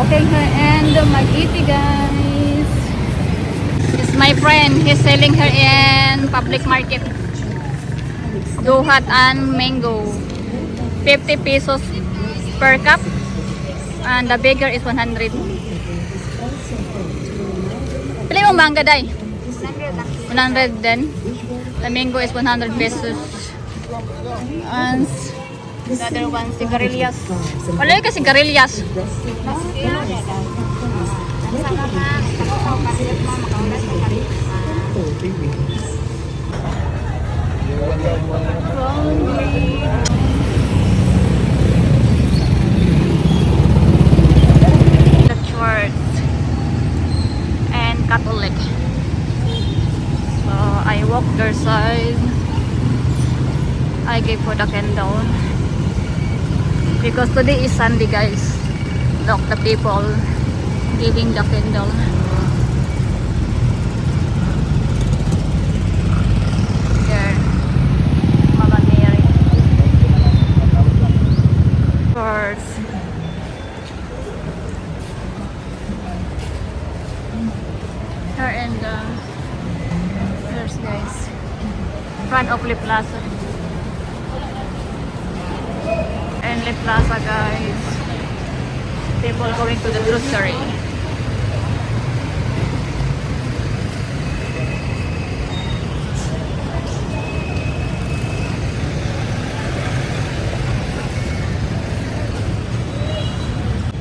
walking her in Dumaguete, guys. It's my friend. He's selling her in public market. Duhat and mango. 50 pesos per cup. And the bigger is 100. Pili mo mangga, day? 100 din. The mango is 100 pesos. And the other one, sigarilyas. Wala yung sigarilyas. The church and Catholic. So I walk their side. I gave for the candle because today is Sunday, guys. Look, the people giving the candle. There, Mama Mary. First, here and there's, guys, front of the plaza. And the plaza, guys, people going to the grocery.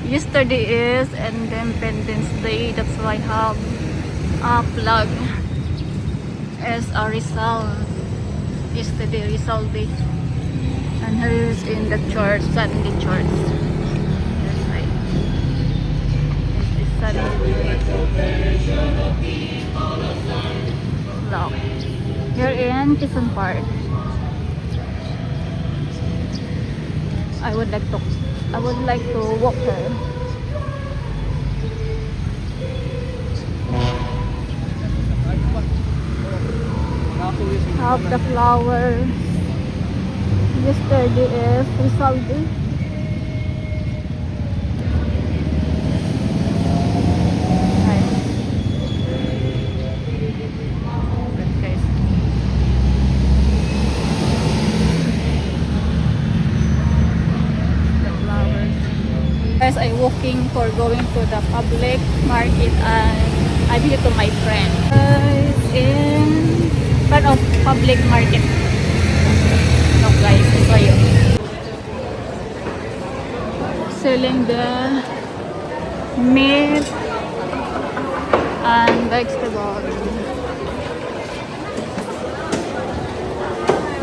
Yesterday is Independence Day, that's why I have a plug as a result. Yesterday result day. And here is in the church, Sunday church. That's right. This is Sunday. Look. Here in Quezon Park. I would like to walk there. Have the flowers. Yesterday is result day. Guys, I'm walking for going to the public market and I visit to my friend. Guys, in front of public market. Look, guys, ito yun. Selling the meat and vegetables.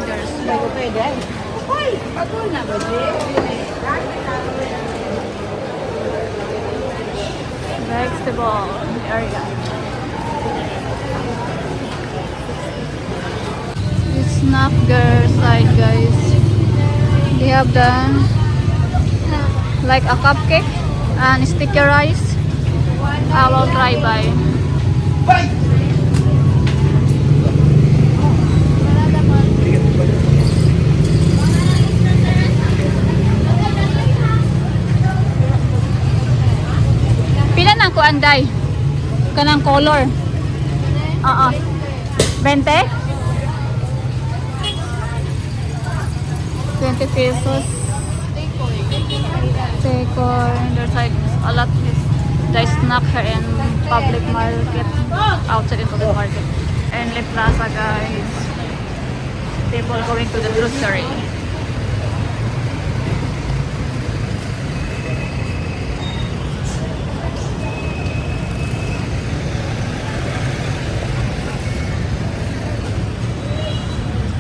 There's vegetable area. It's not girl side, guys. They have the like a cupcake and sticky rice. I will try by. Pila na ko anday? Kanang color. 20? 20 pesos. Tekor. There's like a lot of the snack here in public market. Outside in public market. And the plaza, guys. People going to the grocery.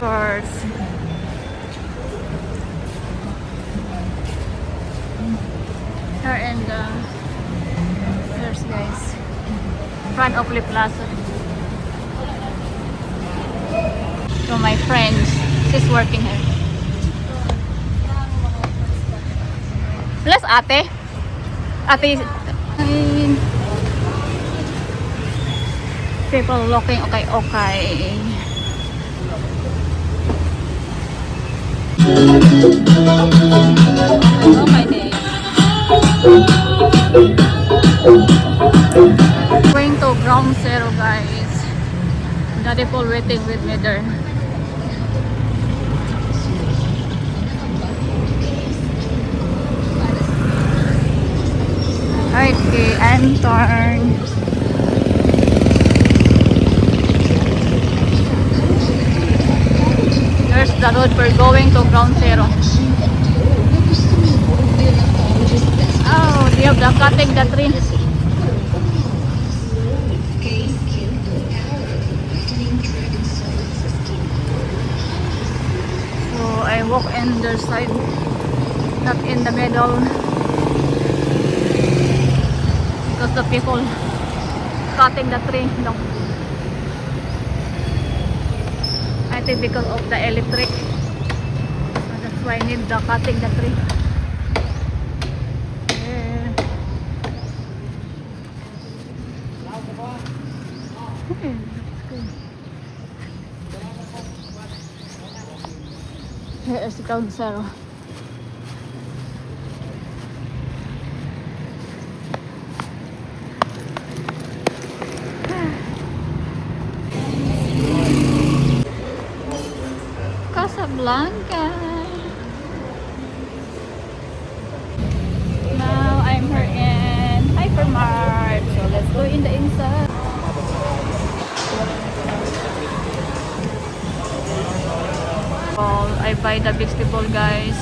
Stores. Here and there's, guys, front of the plaza. So my friend, she's working here. Plus ate. Ate. People looking okay. Oh my day. Going to ground zero, guys. The people waiting with me there. Okay, I'm turn. There's the road for going to ground zero. Oh, they have the cutting the tree. So I walk in their side, not in the middle, because the people cutting the tree. No, I think because of the electric. So that's why I need the cutting the tree. Yeah. Okay, that's good. Here is the ground zero. Casablanca. Now I'm here in hypermart. So let's go in the inside. Well, I buy the vegetable, guys.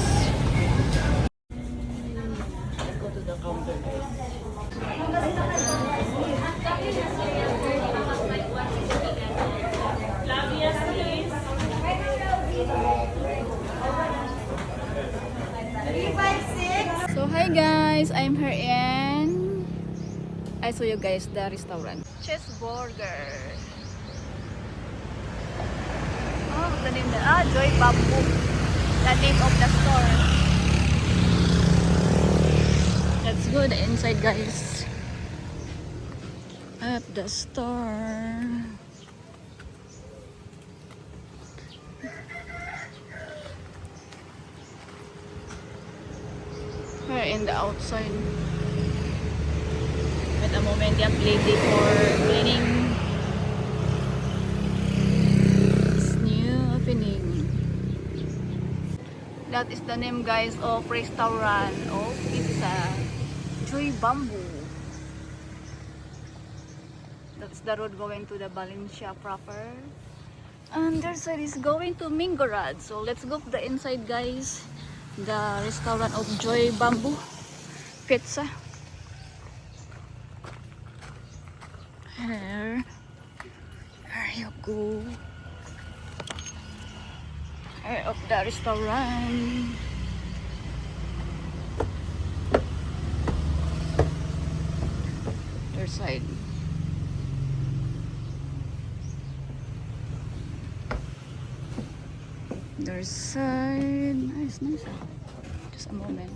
Let's go to the counter, guys. So hi guys, I'm here in I show you guys the restaurant. Cheeseburger. Oh, the name Joy Bamboo. The name of the store. Let's go the inside, guys. At the store. We're in the outside. At the moment, they are ready for cleaning. It's new opening. That is the name, guys, of restaurant of pizza. Joy Bamboo. That's the road going to the Valencia proper. And their side is going to Mingorad. So let's go to the inside, guys. The restaurant of Joy Bamboo Pizza. Here you go. Here of the restaurant. Their side. Their side. Nice. Just a moment.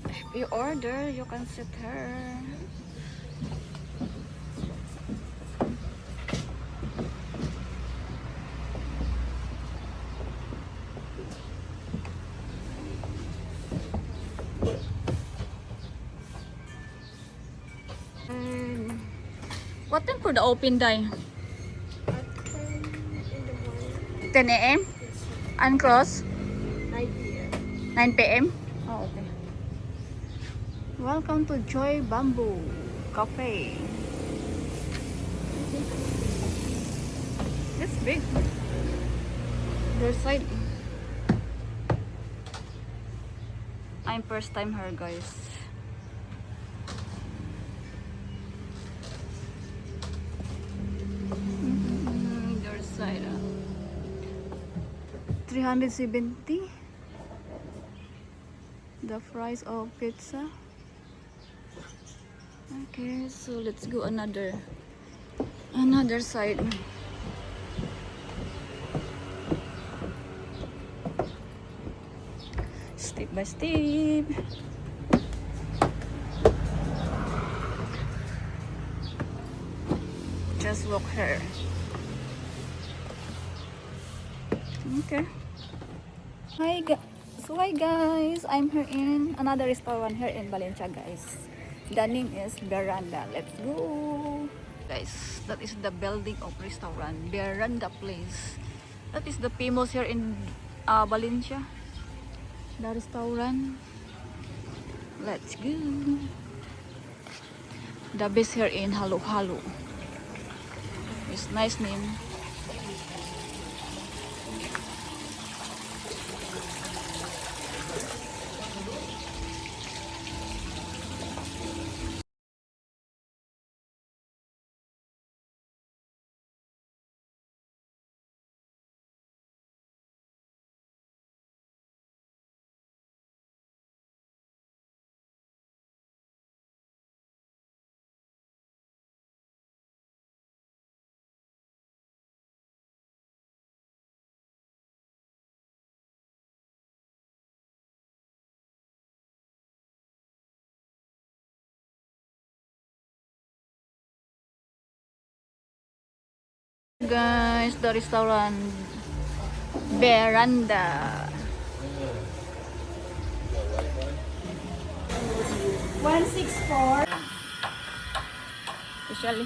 If you order, you can sit here. What time for the open day? At 10 in the morning. 10 a.m. And close? 9 p.m. 9 p.m. Oh, okay. Welcome to Joy Bamboo Cafe. It's big. Their side. I'm first time here, guys. Their side. 370. The price of pizza. Okay, so let's go another side. Step by step. Just walk here. Okay. Hi guys, I'm here in another restaurant here in Valencia, guys. The name is Baranda. Let's go. Guys, that is the building of restaurant. Baranda Place. That is the famous here in Valencia. The restaurant. Let's go. The best here in Halo Halo. It's nice name. Guys, the restaurant Baranda. 164. Especially